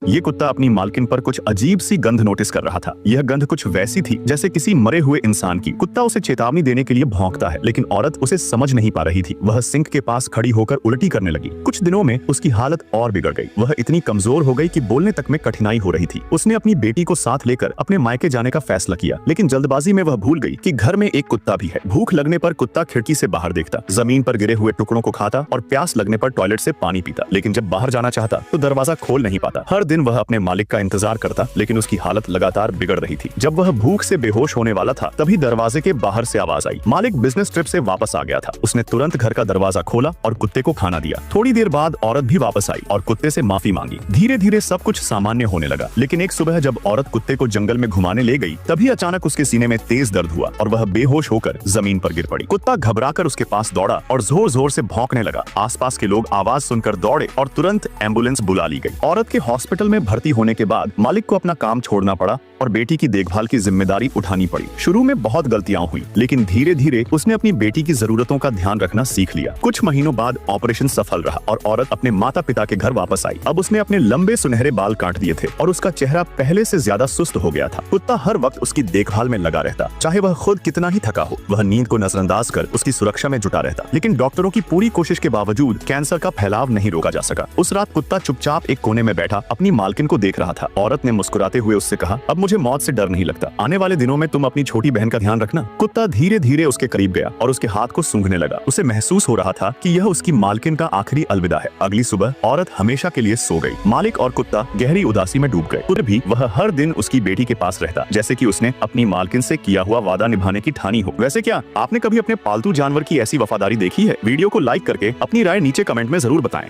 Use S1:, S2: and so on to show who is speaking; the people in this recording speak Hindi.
S1: ये कुत्ता अपनी मालकिन पर कुछ अजीब सी गंध नोटिस कर रहा था। यह गंध कुछ वैसी थी जैसे किसी मरे हुए इंसान की। कुत्ता उसे चेतावनी देने के लिए भौंकता है, लेकिन औरत उसे समझ नहीं पा रही थी। वह सिंक के पास खड़ी होकर उल्टी करने लगी। कुछ दिनों में उसकी हालत और बिगड़ गई। वह इतनी कमजोर हो गई कि बोलने तक में कठिनाई हो रही थी। उसने अपनी बेटी को साथ लेकर अपने मायके जाने का फैसला किया, लेकिन जल्दबाजी में वह भूल गई कि घर में एक कुत्ता भी है। भूख लगने पर कुत्ता खिड़की से बाहर देखता, जमीन पर गिरे हुए टुकड़ों को खाता और प्यास लगने पर टॉयलेट से पानी पीता, लेकिन जब बाहर जाना चाहता तो दरवाजा खोल नहीं पाता। हर दिन वह अपने मालिक का इंतजार करता, लेकिन उसकी हालत लगातार बिगड़ रही थी। जब वह भूख से बेहोश होने वाला था, तभी दरवाजे के बाहर से आवाज आई। मालिक बिजनेस ट्रिप से वापस आ गया था। उसने तुरंत घर का दरवाजा खोला और कुत्ते को खाना दिया। थोड़ी देर बाद औरत भी वापस आई और कुत्ते से माफी मांगी। धीरे धीरे सब कुछ सामान्य होने लगा, लेकिन एक सुबह जब औरत कुत्ते को जंगल में घुमाने ले गई, तभी अचानक उसके सीने में तेज दर्द हुआ और वह बेहोश होकर जमीन पर गिर पड़ी। कुत्ता घबराकर उसके पास दौड़ा और जोर जोर से भौंकने लगा। आसपास के लोग आवाज सुनकर दौड़े और तुरंत एम्बुलेंस बुला ली गई। औरत के हॉस्पिटल में भर्ती होने के बाद मालिक को अपना काम छोड़ना पड़ा और बेटी की देखभाल की जिम्मेदारी उठानी पड़ी। शुरू में बहुत गलतियां हुई, लेकिन धीरे धीरे उसने अपनी बेटी की जरूरतों का ध्यान रखना सीख लिया। कुछ महीनों बाद ऑपरेशन सफल रहा और औरत अपने माता पिता के घर वापस आई। अब उसने अपने लंबे सुनहरे बाल काट दिए थे और उसका चेहरा पहले से ज्यादा सुस्त हो गया था। कुत्ता हर वक्त उसकी देखभाल में लगा रहता, चाहे वह खुद कितना ही थका हो। वह नींद को नजरअंदाज कर उसकी सुरक्षा में जुटा रहता, लेकिन डॉक्टरों की पूरी कोशिश के बावजूद कैंसर का फैलाव नहीं रोका जा सका। उस रात कुत्ता चुपचाप एक कोने में बैठा अपनी मालकिन को देख रहा था। औरत ने मुस्कुराते हुए उससे कहा, अब मुझे मौत से डर नहीं लगता। आने वाले दिनों में तुम अपनी छोटी बहन का ध्यान रखना। कुत्ता धीरे धीरे उसके करीब गया और उसके हाथ को सूंघने लगा। उसे महसूस हो रहा था कि यह उसकी मालकिन का आखिरी अलविदा है। अगली सुबह औरत हमेशा के लिए सो गई। मालिक और कुत्ता गहरी उदासी में डूब गए। फिर भी वह हर दिन उसकी बेटी के पास रहता, जैसे कि उसने अपनी मालकिन से किया हुआ वादा निभाने की ठानी हो। वैसे क्या आपने कभी अपने पालतू जानवर की ऐसी वफादारी देखी है? वीडियो को लाइक करके अपनी राय नीचे कमेंट में जरूर बताएं।